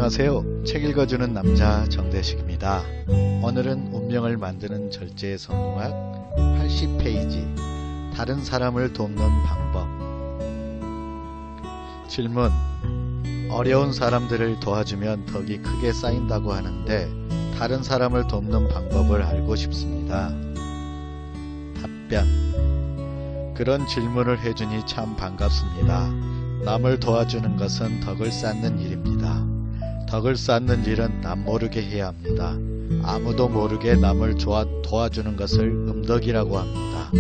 안녕하세요. 책 읽어주는 남자 정대식입니다. 오늘은 운명을 만드는 절제의 성공학 80페이지 다른 사람을 돕는 방법. 질문: 어려운 사람들을 도와주면 덕이 크게 쌓인다고 하는데 다른 사람을 돕는 방법을 알고 싶습니다. 답변: 그런 질문을 해주니 참 반갑습니다. 남을 도와주는 것은 덕을 쌓는 일입니다. 덕을 쌓는 일은 남 모르게 해야 합니다. 아무도 모르게 남을 도와주는 것을 음덕이라고 합니다.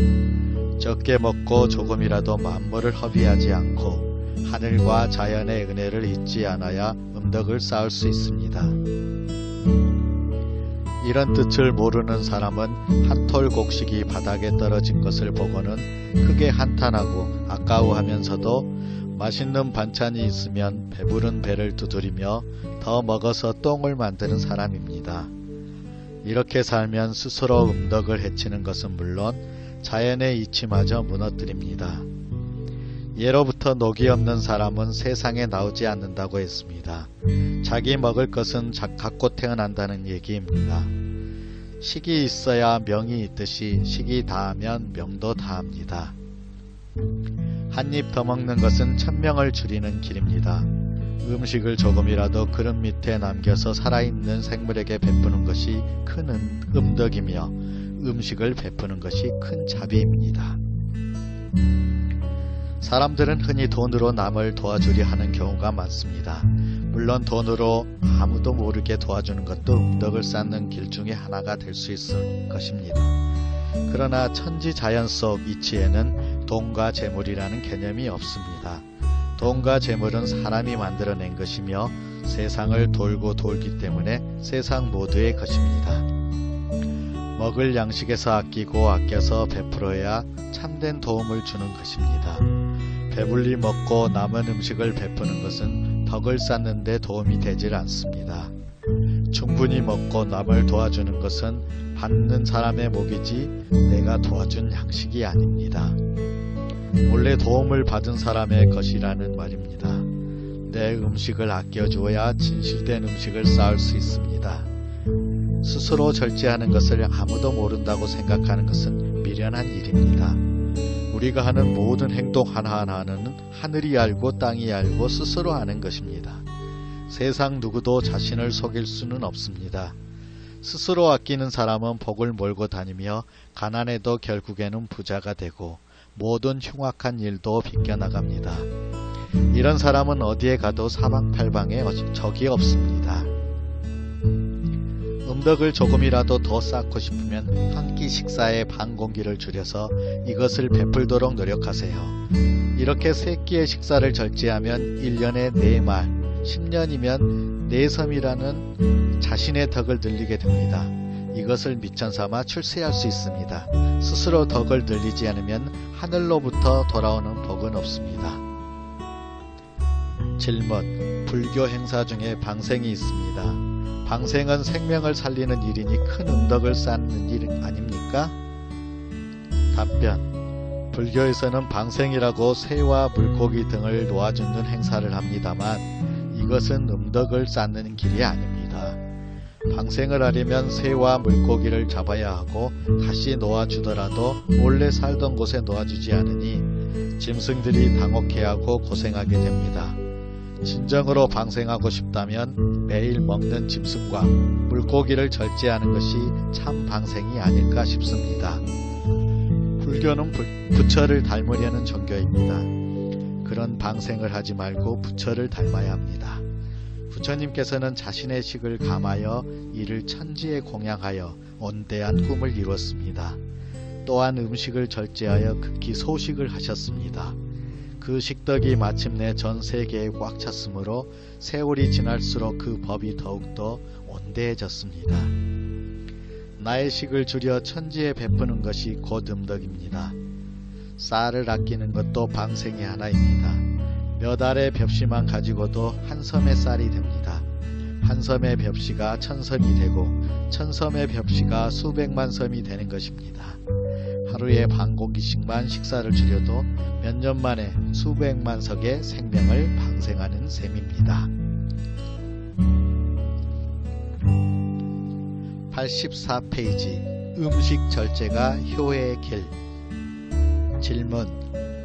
적게 먹고 조금이라도 만물을 허비하지 않고 하늘과 자연의 은혜를 잊지 않아야 음덕을 쌓을 수 있습니다. 이런 뜻을 모르는 사람은 한 톨 곡식이 바닥에 떨어진 것을 보고는 크게 한탄하고 아까워하면서도 맛있는 반찬이 있으면 배부른 배를 두드리며 더 먹어서 똥을 만드는 사람입니다. 이렇게 살면 스스로 음덕을 해치는 것은 물론 자연의 이치마저 무너뜨립니다. 예로부터 녹이 없는 사람은 세상에 나오지 않는다고 했습니다. 자기 먹을 것은 갖고 태어난다는 얘기입니다. 식이 있어야 명이 있듯이 식이 다하면 명도 다합니다. 한 입 더 먹는 것은 천명을 줄이는 길입니다. 음식을 조금이라도 그릇 밑에 남겨서 살아있는 생물에게 베푸는 것이 큰 음덕이며 음식을 베푸는 것이 큰 자비입니다. 사람들은 흔히 돈으로 남을 도와주려 하는 경우가 많습니다. 물론 돈으로 아무도 모르게 도와주는 것도 음덕을 쌓는 길 중에 하나가 될 수 있을 것입니다. 그러나 천지자연 속 이치에는 돈과 재물이라는 개념이 없습니다. 돈과 재물은 사람이 만들어낸 것이며 세상을 돌고 돌기 때문에 세상 모두의 것입니다. 먹을 양식에서 아끼고 아껴서 베풀어야 참된 도움을 주는 것입니다. 배불리 먹고 남은 음식을 베푸는 것은 덕을 쌓는 데 도움이 되질 않습니다. 충분히 먹고 남을 도와주는 것은 받는 사람의 복이지 내가 도와준 양식이 아닙니다. 원래 도움을 받은 사람의 것이라는 말입니다. 내 음식을 아껴주어야 진실된 음식을 쌓을 수 있습니다. 스스로 절제하는 것을 아무도 모른다고 생각하는 것은 미련한 일입니다. 우리가 하는 모든 행동 하나하나는 하늘이 알고 땅이 알고 스스로 아는 것입니다. 세상 누구도 자신을 속일 수는 없습니다. 스스로 아끼는 사람은 복을 몰고 다니며 가난해도 결국에는 부자가 되고 모든 흉악한 일도 비껴나갑니다. 이런 사람은 어디에 가도 사방팔방에 적이 없습니다. 음덕을 조금이라도 더 쌓고 싶으면 한 끼 식사의 반 공기를 줄여서 이것을 베풀도록 노력하세요. 이렇게 3끼의 식사를 절제하면 1년에 4말, 10년이면 4섬이라는 자신의 덕을 늘리게 됩니다. 이것을 미천삼아 출세할 수 있습니다. 스스로 덕을 늘리지 않으면 하늘로부터 돌아오는 복은 없습니다. 질문: 불교 행사 중에 방생이 있습니다. 방생은 생명을 살리는 일이니 큰 음덕을 쌓는 일 아닙니까? 답변: 불교에서는 방생이라고 새와 물고기 등을 놓아주는 행사를 합니다만 이것은 음덕을 쌓는 길이 아닙니다. 방생을 하려면 새와 물고기를 잡아야 하고 다시 놓아주더라도 원래 살던 곳에 놓아주지 않으니 짐승들이 당혹해하고 고생하게 됩니다. 진정으로 방생하고 싶다면 매일 먹는 짐승과 물고기를 절제하는 것이 참 방생이 아닐까 싶습니다. 불교는 부처를 닮으려는 종교입니다. 그런 방생을 하지 말고 부처를 닮아야 합니다. 부처님께서는 자신의 식을 감하여 이를 천지에 공양하여 온대한 꿈을 이뤘습니다. 또한 음식을 절제하여 극히 소식을 하셨습니다. 그 식덕이 마침내 전 세계에 꽉 찼으므로 세월이 지날수록 그 법이 더욱더 온대해졌습니다. 나의 식을 줄여 천지에 베푸는 것이 곧 음덕입니다. 쌀을 아끼는 것도 방생의 하나입니다. 몇 알의 벽시만 가지고도 한 섬의 쌀이 됩니다. 한 섬의 벽시가 1000섬이 되고 1000섬의 벽시가 수백만 섬이 되는 것입니다. 하루에 반 공기씩만 식사를 줄여도 몇 년 만에 수백만 석의 생명을 방생하는 셈입니다. 84페이지 음식 절제가 효의 길. 질문: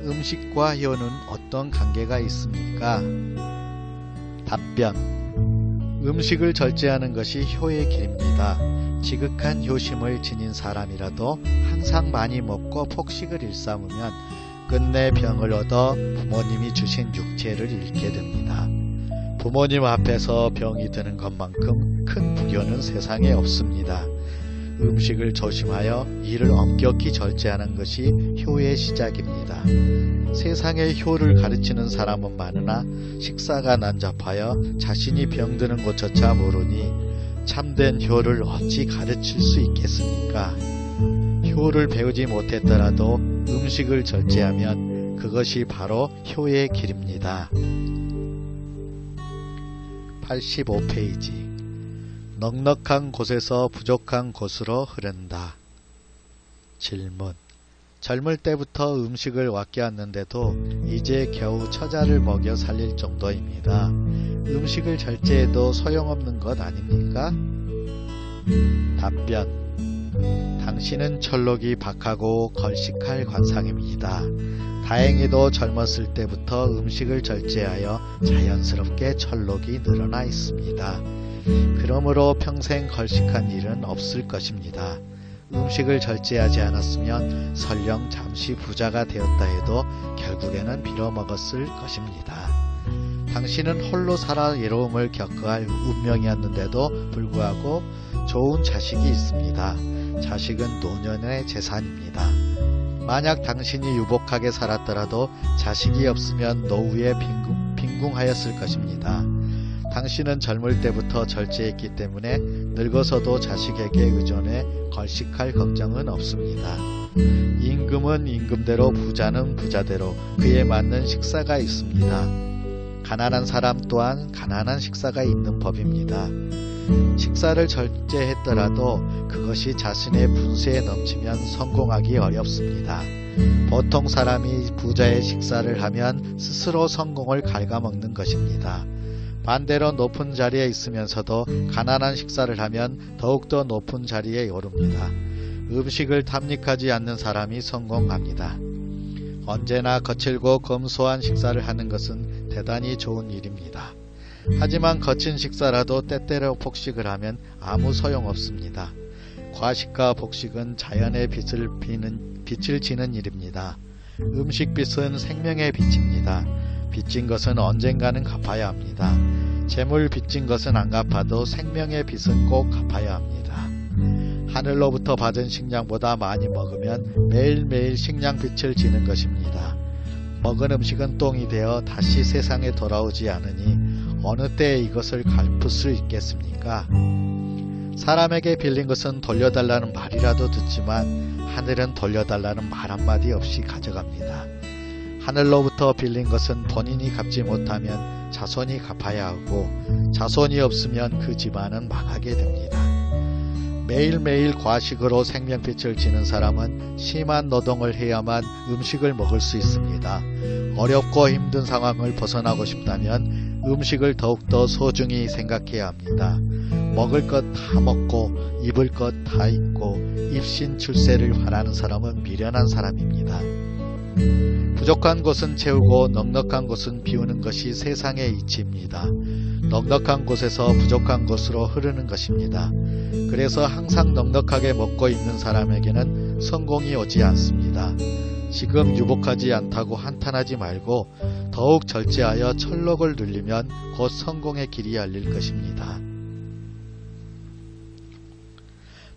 음식과 효는 어떤 관계가 있습니까? 답변: 음식을 절제하는 것이 효의 길입니다. 지극한 효심을 지닌 사람이라도 항상 많이 먹고 폭식을 일삼으면 끝내 병을 얻어 부모님이 주신 육체를 잃게 됩니다. 부모님 앞에서 병이 드는 것만큼 큰 불효는 세상에 없습니다. 음식을 조심하여 이를 엄격히 절제하는 것이 효의 시작입니다. 세상에 효를 가르치는 사람은 많으나 식사가 난잡하여 자신이 병드는 것조차 모르니 참된 효를 어찌 가르칠 수 있겠습니까? 효를 배우지 못했더라도 음식을 절제하면 그것이 바로 효의 길입니다. 85페이지 넉넉한 곳에서 부족한 곳으로 흐른다. 질문: 젊을 때부터 음식을 아껴왔는데도 이제 겨우 처자를 먹여 살릴 정도입니다. 음식을 절제해도 소용없는 것 아닙니까? 답변: 당신은 철록이 박하고 걸식할 관상입니다. 다행히도 젊었을 때부터 음식을 절제하여 자연스럽게 철록이 늘어나 있습니다. 그러므로 평생 걸식한 일은 없을 것입니다. 음식을 절제하지 않았으면 설령 잠시 부자가 되었다 해도 결국에는 빌어먹었을 것입니다. 당신은 홀로 살아 외로움을 겪어야 할 운명이었는데도 불구하고 좋은 자식이 있습니다. 자식은 노년의 재산입니다. 만약 당신이 유복하게 살았더라도 자식이 없으면 노후에 빈궁하였을 것입니다. 당신은 젊을 때부터 절제했기 때문에 늙어서도 자식에게 의존해 걸식할 걱정은 없습니다. 임금은 임금대로 부자는 부자대로 그에 맞는 식사가 있습니다. 가난한 사람 또한 가난한 식사가 있는 법입니다. 식사를 절제했더라도 그것이 자신의 분수에 넘치면 성공하기 어렵습니다. 보통 사람이 부자의 식사를 하면 스스로 성공을 갉아먹는 것입니다. 반대로 높은 자리에 있으면서도 가난한 식사를 하면 더욱더 높은 자리에 오릅니다. 음식을 탐닉하지 않는 사람이 성공합니다. 언제나 거칠고 검소한 식사를 하는 것은 대단히 좋은 일입니다. 하지만 거친 식사라도 때때로 폭식을 하면 아무 소용없습니다. 과식과 폭식은 자연의 빛을 지는 일입니다. 음식빛은 생명의 빛입니다. 빚진 것은 언젠가는 갚아야 합니다. 재물 빚진 것은 안 갚아도 생명의 빚은 꼭 갚아야 합니다. 하늘로부터 받은 식량보다 많이 먹으면 매일매일 식량빛을 지는 것입니다. 먹은 음식은 똥이 되어 다시 세상에 돌아오지 않으니 어느 때에 이것을 갚을 수 있겠습니까? 사람에게 빌린 것은 돌려달라는 말이라도 듣지만 하늘은 돌려달라는 말 한마디 없이 가져갑니다. 하늘로부터 빌린 것은 본인이 갚지 못하면 자손이 갚아야 하고 자손이 없으면 그 집안은 망하게 됩니다. 매일매일 과식으로 생명빛을 지는 사람은 심한 노동을 해야만 음식을 먹을 수 있습니다. 어렵고 힘든 상황을 벗어나고 싶다면 음식을 더욱더 소중히 생각해야 합니다. 먹을 것 다 먹고 입을 것 다 입고 입신 출세를 바라는 사람은 미련한 사람입니다. 부족한 곳은 채우고 넉넉한 곳은 비우는 것이 세상의 이치입니다. 넉넉한 곳에서 부족한 곳으로 흐르는 것입니다. 그래서 항상 넉넉하게 먹고 있는 사람에게는 성공이 오지 않습니다. 지금 유복하지 않다고 한탄하지 말고 더욱 절제하여 철록을 누리면 곧 성공의 길이 열릴 것입니다.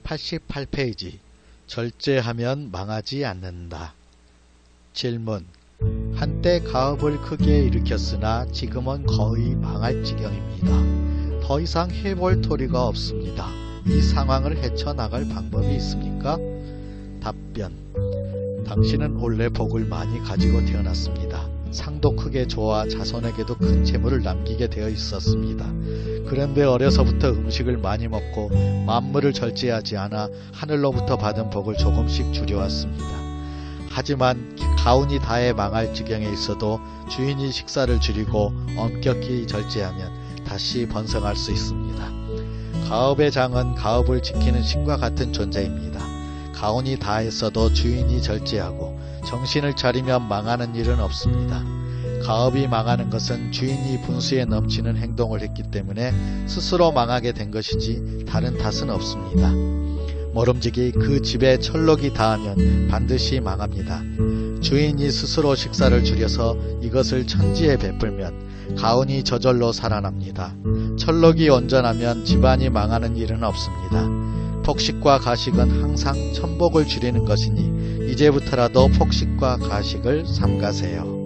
88페이지 절제하면 망하지 않는다. 질문: 한때 가업을 크게 일으켰으나 지금은 거의 망할 지경입니다. 더 이상 해볼 도리가 없습니다. 이 상황을 헤쳐나갈 방법이 있습니까? 답변: 당신은 원래 복을 많이 가지고 태어났습니다. 상도 크게 좋아 자손에게도 큰 재물을 남기게 되어 있었습니다. 그런데 어려서부터 음식을 많이 먹고 만물을 절제하지 않아 하늘로부터 받은 복을 조금씩 줄여왔습니다. 하지만 가운이 다해 망할 지경에 있어도 주인이 식사를 줄이고 엄격히 절제하면 다시 번성할 수 있습니다. 가업의 장은 가업을 지키는 신과 같은 존재입니다. 가온이 다했어도 주인이 절제하고 정신을 차리면 망하는 일은 없습니다. 가업이 망하는 것은 주인이 분수에 넘치는 행동을 했기 때문에 스스로 망하게 된 것이지 다른 탓은 없습니다. 모름지기 그 집에 철록이 닿으면 반드시 망합니다. 주인이 스스로 식사를 줄여서 이것을 천지에 베풀면 가온이 저절로 살아납니다. 철록이 온전하면 집안이 망하는 일은 없습니다. 폭식과 가식은 항상 천복을 줄이는 것이니 이제부터라도 폭식과 가식을 삼가세요.